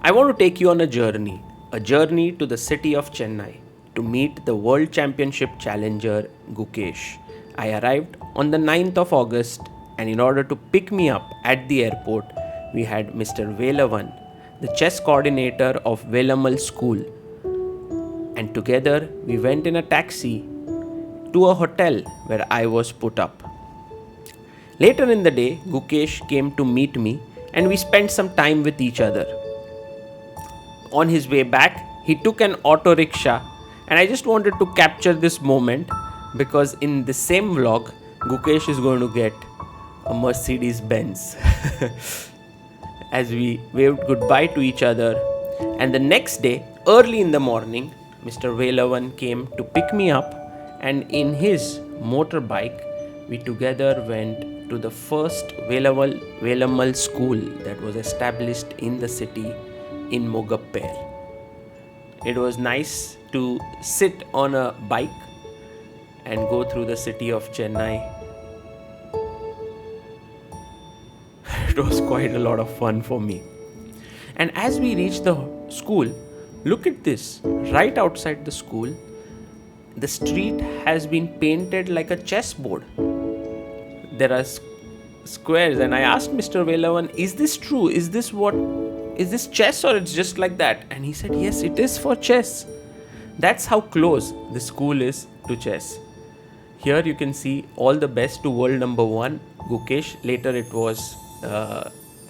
I want to take you on a journey to the city of Chennai to meet the World Championship Challenger Gukesh. I arrived on the 9th of August, and in order to pick me up at the airport, we had Mr. Velavan, the chess coordinator of Velammal School, and together we went in a taxi to a hotel where I was put up. Later in the day, Gukesh came to meet me and we spent some time with each other. On his way back, he took an auto rickshaw, and I just wanted to capture this moment because in the same vlog, Gukesh is going to get a Mercedes Benz. As we waved goodbye to each other, and the next day, early in the morning, Mr. Velavan came to pick me up, and in his motorbike, we together went to the first Velammal school that was established in the city in Mogappere. It was nice to sit on a bike and go through the city of Chennai. It was quite a lot of fun for me. And as we reached the school, look at this. Right outside the school, the street has been painted like a chessboard. There are squares, and I asked Mr. Velavan, is this true? Is this chess or it's just like that? And he said, yes, it is for chess. That's how close the school is to chess. Here you can see all the best to world number 1, Gukesh. Later it was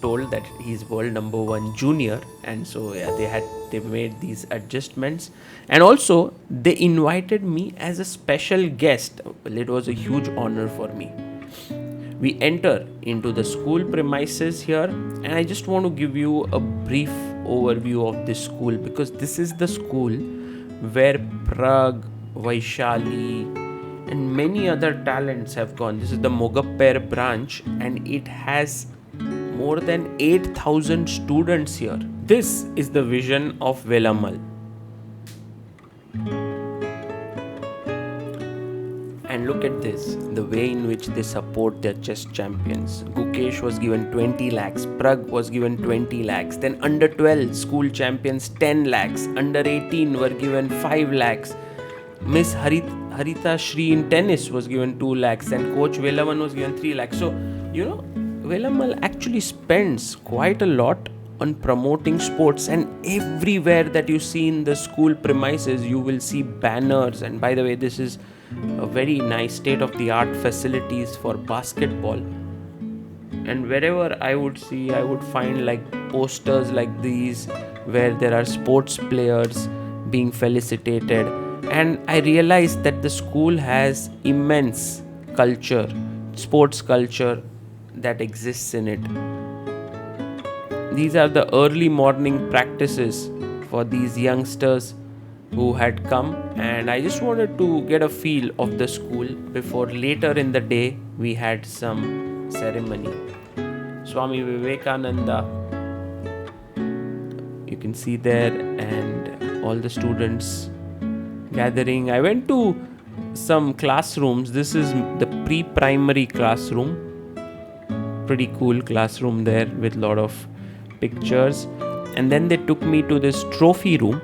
told that he's world number 1 junior, and so yeah, they made these adjustments, and also they invited me as a special guest. Well, it was a huge honor for me. We enter into the school premises here, and I just want to give you a brief overview of this school because this is the school where Prag, Vaishali, and many other talents have gone. This is the Mogappere branch, and it has more than 8,000 students here. This is the vision of Velammal. And look at this, the way in which they support their chess champions. Gukesh was given 20 lakhs, Prag was given 20 lakhs, then under 12 school champions 10 lakhs, under 18 were given 5 lakhs. Miss Harita Shri in tennis was given 2 lakhs, and Coach Velavan was given 3 lakhs. So, Velammal actually spends quite a lot on promoting sports, and everywhere that you see in the school premises, you will see banners. And by the way, this is a very nice state-of-the-art facilities for basketball. And wherever I would find like posters like these where there are sports players being felicitated. And I realized that the school has immense culture, sports culture that exists in it. These are the early morning practices for these youngsters who had come, and I just wanted to get a feel of the school before later in the day we had some ceremony. Swami Vivekananda, you can see there, and all the students gathering. I went to some classrooms. This is the pre-primary classroom. Pretty cool classroom there with a lot of pictures. And then they took me to this trophy room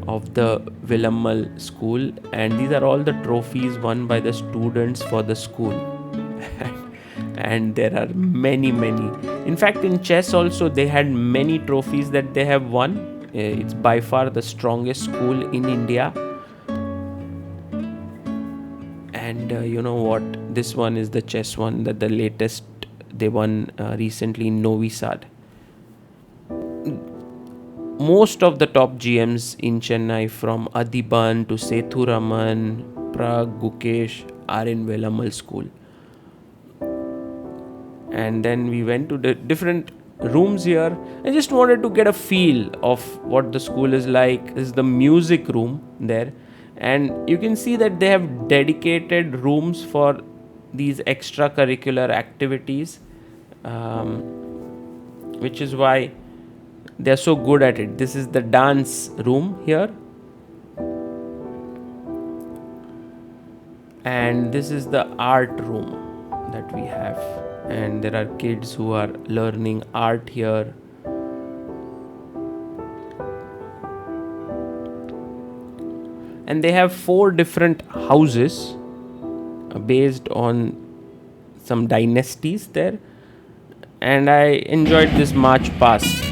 of the Velammal school, and these are all the trophies won by the students for the school. And there are many. In fact, in chess also they had many trophies that they have won. It's by far the strongest school in India. And you know what? This one is the chess one, that the latest they won recently in Novi Sad. Most of the top GMs in Chennai, from Adiban to Sethuraman, Prag, Gukesh, are in Velammal school. And then we went to the different rooms here. I just wanted to get a feel of what the school is like. This is the music room there. And you can see that they have dedicated rooms for these extracurricular activities, which is why they're so good at it. This is the dance room here, and this is the art room that we have, and there are kids who are learning art here. And they have 4 different houses based on some dynasties there, and I enjoyed this march past.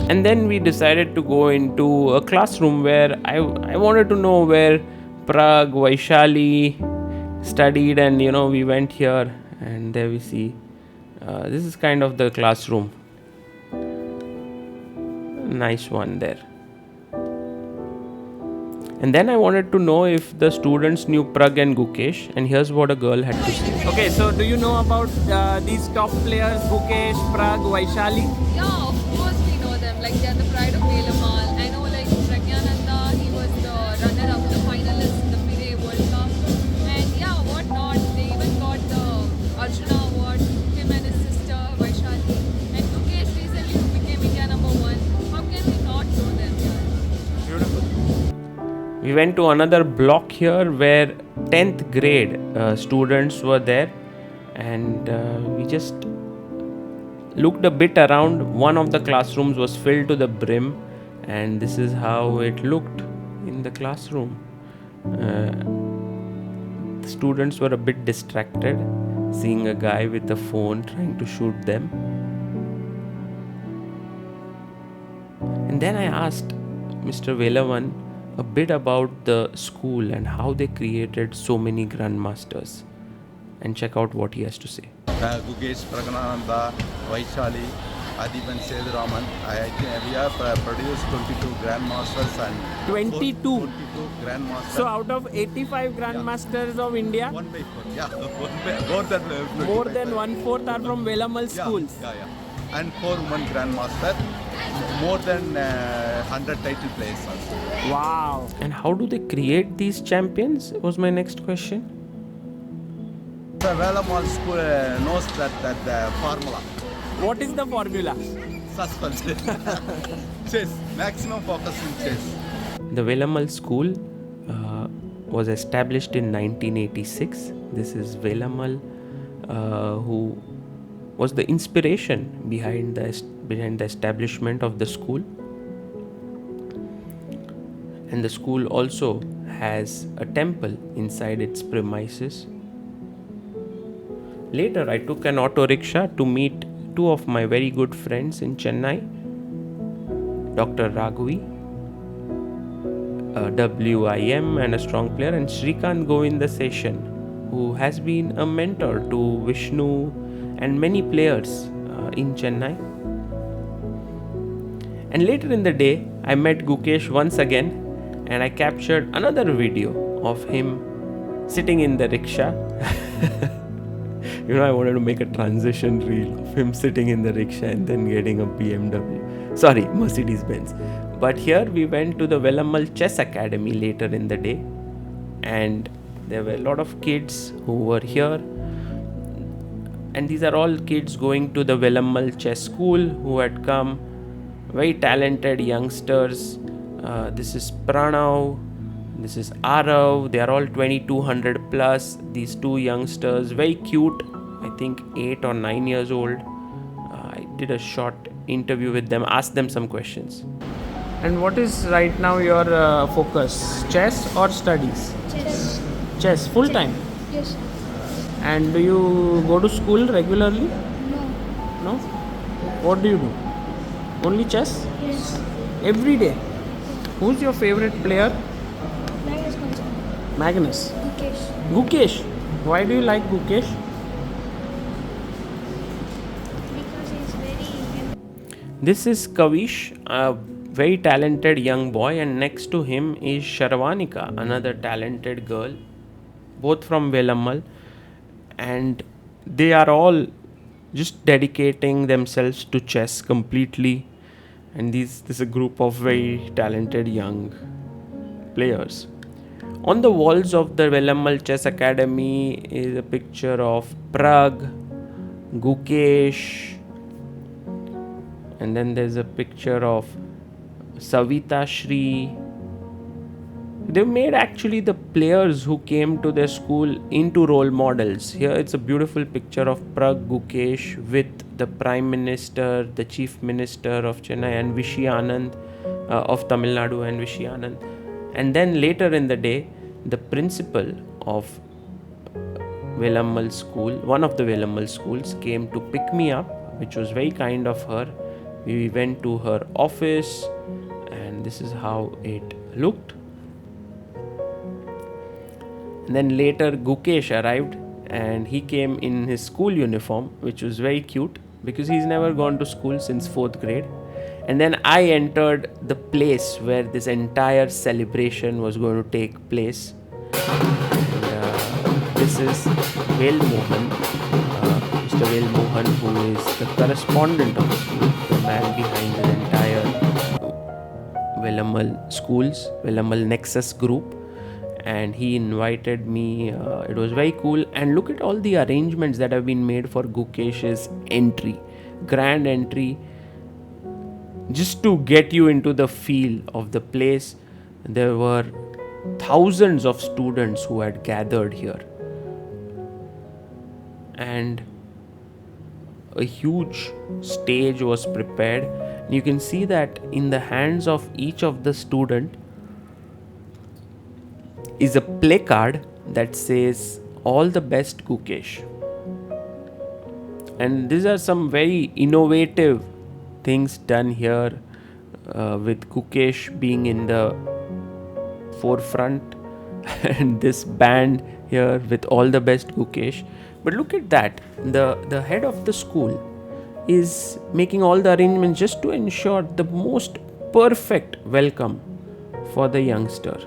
And then we decided to go into a classroom where I wanted to know where Prague, Vaishali studied, and we went here, and there we see this is kind of the classroom. Nice one there. And then I wanted to know if the students knew Prague and Gukesh, and here's what a girl had to say. Okay, so do you know about these top players, Gukesh, Prague, Vaishali? Yeah, of course we know them. Like they are the pride of Velammal. I know like Pragyananda, he was the runner-up, the finalist in the FIDE World Cup. And yeah, what not? They even got the Arjuna Award, him and his sister Vaishali. And Gukesh recently who became India #1. How can we not know them? Yeah. Beautiful. We went to another block here where 10th grade students were there, and we just looked a bit around. One of the classrooms was filled to the brim, and this is how it looked in the classroom. The students were a bit distracted, seeing a guy with a phone trying to shoot them. And then I asked Mr. Velavan a bit about the school and how they created so many grandmasters. And check out what he has to say. Gukesh, Pragananda, Vaishali, Adiban Seduraman. I think we have produced 22 grandmasters and 22 grandmasters. So out of 85 grandmasters of India, 1/4. Yeah, more than 1/4 are from Velammal schools. Yeah. And 4 women grandmasters. More than 100 title players also. Wow. And how do they create these champions? Was my next question. The Velammal school knows that formula. What is the formula? Suspense. Chess. Maximum focus in chess. The Velammal school was established in 1986. This is Velammal, who was the inspiration behind the establishment of the school. And the school also has a temple inside its premises. Later, I took an auto rickshaw to meet 2 of my very good friends in Chennai, Dr. Raghavi, a WIM and a strong player, and Shrikant Govindaseshan, who has been a mentor to Vishnu and many players in Chennai. And later in the day, I met Gukesh once again, and I captured another video of him sitting in the rickshaw. I wanted to make a transition reel of him sitting in the rickshaw and then getting a Mercedes Benz. But here we went to the Velammal Chess Academy later in the day, and there were a lot of kids who were here. And these are all kids going to the Velammal Chess School who had come, very talented youngsters. This is Pranav, this is Arav. They are all 2200 plus. These 2 youngsters, very cute, I think 8 or 9 years old. I did a short interview with them, asked them some questions. And what is right now your focus? Chess or studies? Chess. Chess, full time? Yes. And do you go to school regularly? No. No? What do you do? Only chess? Yes. Every day? Who's your favorite player? Magnus Carlsen. Magnus. Gukesh. Gukesh. Why do you like Gukesh? Because he's very. This is Kavish, a very talented young boy, and next to him is Sharvanika, another talented girl, both from Velammal, and they are all just dedicating themselves to chess completely. And this is a group of very talented young players. On the walls of the Velammal Chess Academy is a picture of Prague, Gukesh, and then there's a picture of Savita Shri, They made actually the players who came to their school into role models. Here it's a beautiful picture of Prag Gukesh with the Prime Minister, the Chief Minister of Chennai, and Vishy Anand of Tamil Nadu, and Vishy Anand. And then later in the day, the principal of Velammal School, one of the Velammal schools, came to pick me up, which was very kind of her. We went to her office, and this is how it looked. And then later Gukesh arrived, and he came in his school uniform, which was very cute because he's never gone to school since 4th grade. And then I entered the place where this entire celebration was going to take place. And, this is Velammal, Mr. Velammal, who is the correspondent of the school, the man behind the entire Velammal schools, Velammal Nexus group. And he invited me. It was very cool. And look at all the arrangements that have been made for Gukesh's entry, grand entry, just to get you into the feel of the place. There were thousands of students who had gathered here, and a huge stage was prepared. You can see that in the hands of each of the student is a placard that says all the best Gukesh. And these are some very innovative things done here, with Gukesh being in the forefront and this band here with all the best Gukesh. But look at that, the head of the school is making all the arrangements just to ensure the most perfect welcome for the youngster.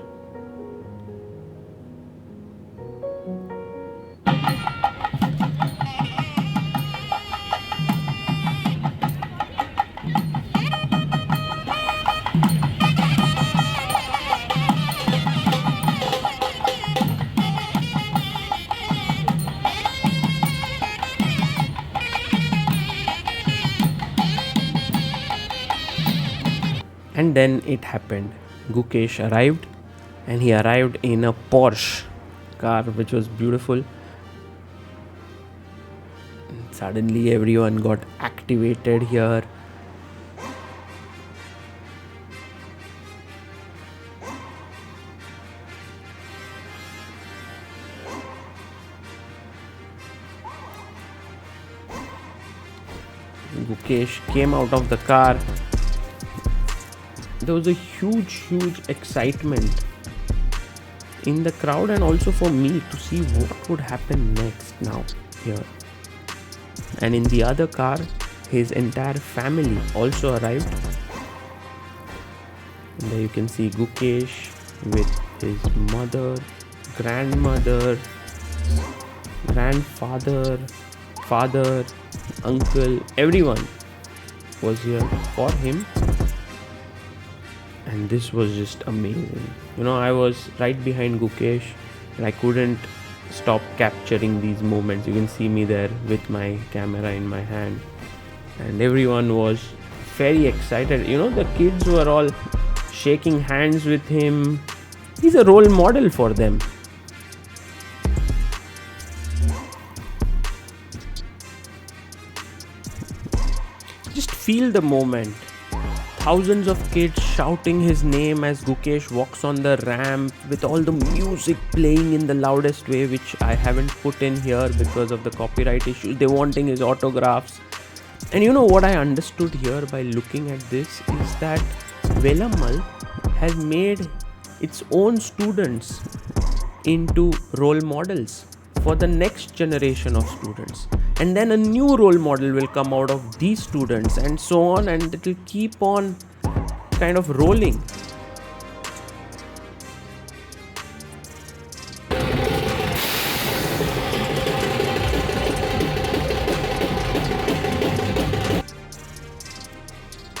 And then it happened. Gukesh arrived, and he arrived in a Porsche car, which was beautiful. And suddenly everyone got activated here. Gukesh came out of the car. There was a huge excitement in the crowd, and also for me to see what would happen next now here. And in the other car, his entire family also arrived. And there you can see Gukesh with his mother, grandmother, grandfather, father, uncle, everyone was here for him. And this was just amazing. I was right behind Gukesh, and I couldn't stop capturing these moments. You can see me there with my camera in my hand, and everyone was very excited. The kids were all shaking hands with him. He's a role model for them. Just feel the moment. Thousands of kids shouting his name as Gukesh walks on the ramp with all the music playing in the loudest way, which I haven't put in here because of the copyright issues. They're wanting his autographs. And what I understood here by looking at this is that Velammal has made its own students into role models for the next generation of students. And then a new role model will come out of these students, and so on, and it will keep on kind of rolling.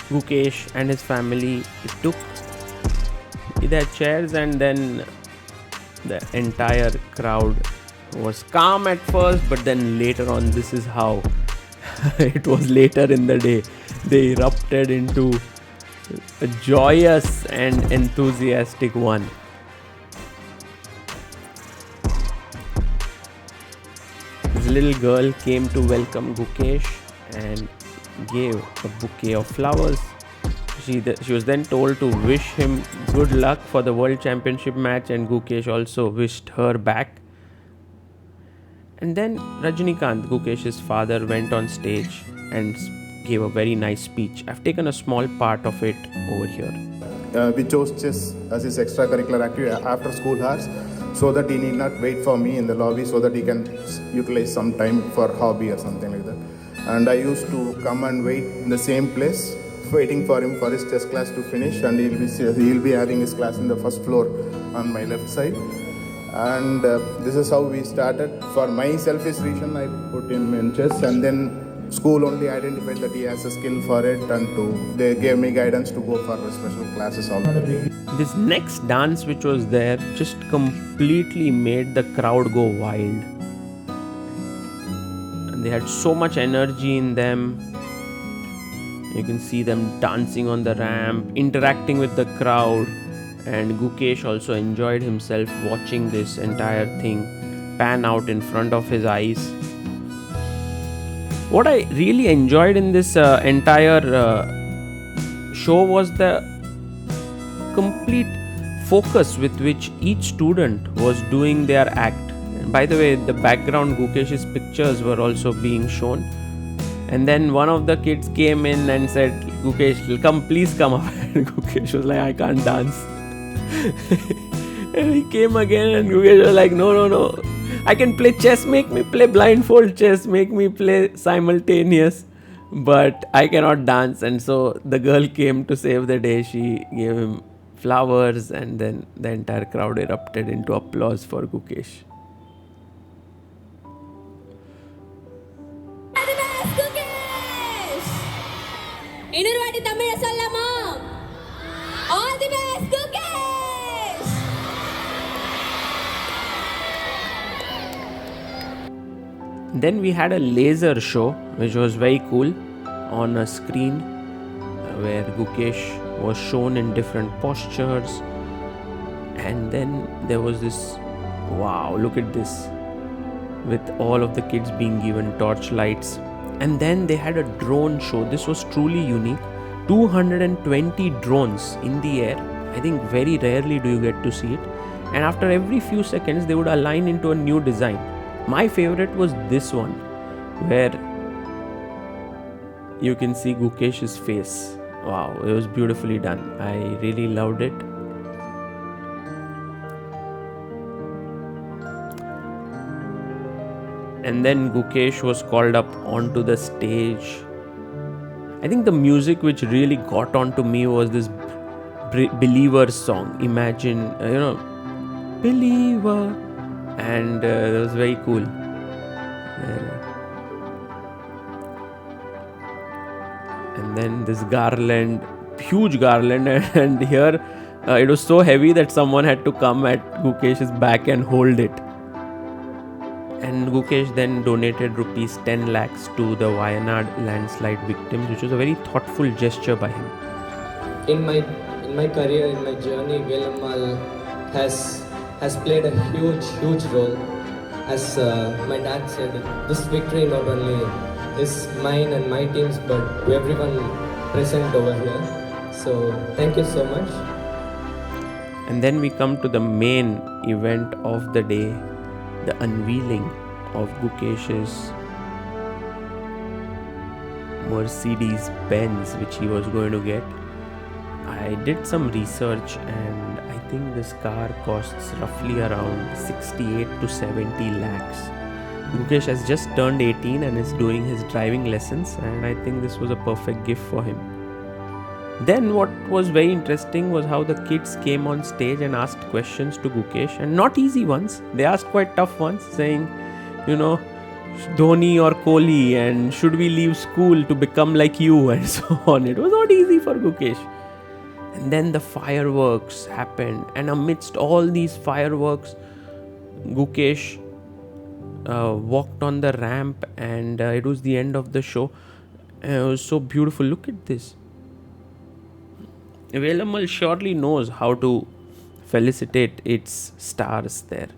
Gukesh and his family took their chairs, and then the entire crowd was calm at first, but then later on, this is how it was later in the day. They erupted into a joyous and enthusiastic one. little girl came to welcome Gukesh and gave a bouquet of flowers. She was then told to wish him good luck for the World Championship match, and Gukesh also wished her back. And then Rajnikant, Gukesh's father, went on stage and gave a very nice speech. I've taken a small part of it over here. We chose chess as his extracurricular activity after school hours, so that he need not wait for me in the lobby, so that he can utilize some time for hobby or something like that. And I used to come and wait in the same place, waiting for him for his chess class to finish, and he'll be having his class in the first floor on my left side. And this is how we started. For my selfish reason, I put him in chess, and then school only identified that he has a skill for it, and they gave me guidance to go for special classes also. This next dance which was there just completely made the crowd go wild. And they had so much energy in them. You can see them dancing on the ramp, interacting with the crowd. And Gukesh also enjoyed himself watching this entire thing pan out in front of his eyes. What I really enjoyed in this entire show was the complete focus with which each student was doing their act. And by the way, the background Gukesh's pictures were also being shown. And then one of the kids came in and said, Gukesh, please come up. And Gukesh was like, I can't dance. And he came again, and Gukesh was like, no. I can play chess, make me play blindfold chess, make me play simultaneous, but I cannot dance. And so the girl came to save the day. She gave him flowers, and then the entire crowd erupted into applause for Gukesh. All the best, Gukesh! இன்னொரு வாட்டி தமிழ சொல்லமா? All the best, Gukesh! Then we had a laser show, which was very cool, on a screen where Gukesh was shown in different postures. And then there was this, wow, look at this, with all of the kids being given torchlights. And then they had a drone show. This was truly unique. 220 drones in the air. I think very rarely do you get to see it. And after every few seconds, they would align into a new design. My favorite was this one, where you can see Gukesh's face. Wow, it was beautifully done. I really loved it. And then Gukesh was called up onto the stage. I think the music which really got onto me was this Believer song. Imagine, Believer. And it was very cool. And then this garland, huge garland, and here it was so heavy that someone had to come at Gukesh's back and hold it. And Gukesh then donated rupees 10 lakhs to the Wayanad landslide victims, which was a very thoughtful gesture by him. In my career, in my journey, Velammal has played a huge role. As my dad said, this victory not only is mine and my team's, but to everyone present over here. So thank you so much. And then we come to the main event of the day, the unveiling of Gukesh's Mercedes Benz, which he was going to get. I did some research, and I think this car costs roughly around 68 to 70 lakhs. Gukesh has just turned 18 and is doing his driving lessons, and I think this was a perfect gift for him. Then what was very interesting was how the kids came on stage and asked questions to Gukesh, and not easy ones. They asked quite tough ones, saying, Dhoni or Kohli, and should we leave school to become like you, and so on. It was not easy for Gukesh. And then the fireworks happened, and amidst all these fireworks, Gukesh walked on the ramp, and it was the end of the show. It was so beautiful. Look at this. Velammal surely knows how to felicitate its stars there.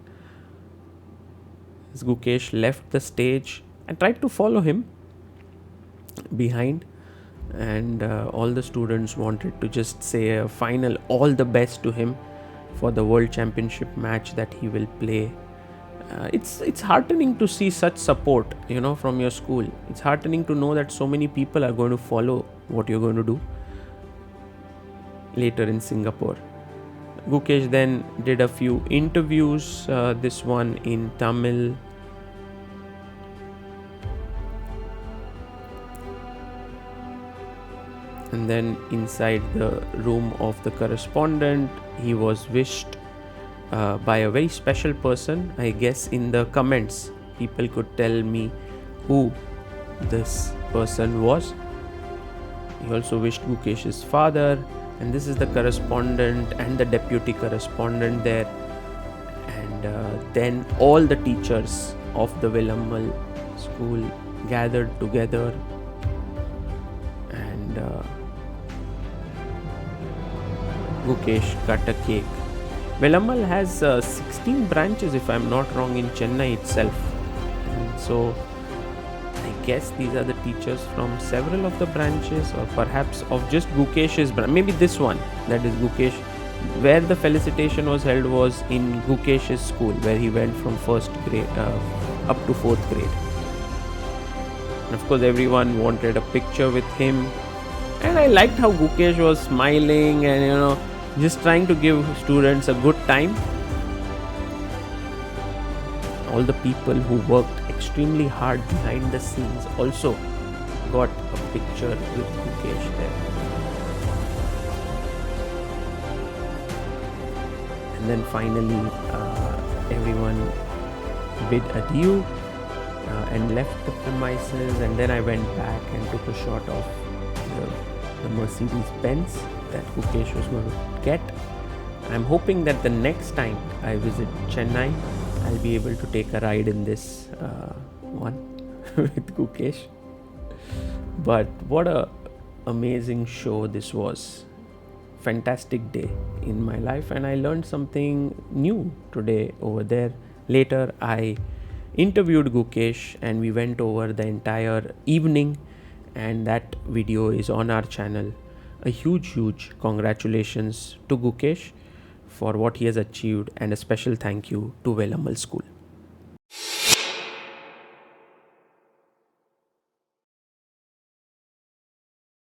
as Gukesh left the stage, I tried to follow him behind, and all the students wanted to just say a final all the best to him for the World Championship match that he will play. It's heartening to see such support, from your school. It's heartening to know that so many people are going to follow what you're going to do later in Singapore. Gukesh then did a few interviews, this one in Tamil. And then inside the room of the correspondent, he was wished by a very special person. I guess in the comments, people could tell me who this person was. He also wished Gukesh's father, and this is the correspondent and the deputy correspondent there. And then all the teachers of the Velammal school gathered together, and Gukesh cut a cake. Velammal has 16 branches, if I'm not wrong, in Chennai itself. And so I guess these are the teachers from several of the branches, or perhaps of just Gukesh's branch. Maybe this one, that is Gukesh. Where the felicitation was held was in Gukesh's school, where he went from first grade up to 4th grade. And of course, everyone wanted a picture with him. And I liked how Gukesh was smiling and, just trying to give students a good time. All the people who worked extremely hard behind the scenes also got a picture with Gukesh there. And then finally, everyone bid adieu and left the premises. And then I went back and took a shot of the Mercedes Benz that Gukesh was going to get. I'm hoping that the next time I visit Chennai, I'll be able to take a ride in this one with Gukesh. But what a amazing show this was. Fantastic day in my life, and I learned something new today over there. Later I interviewed Gukesh and we went over the entire evening, and that video is on our channel. A huge congratulations to Gukesh for what he has achieved, and a special thank you to Velammal School.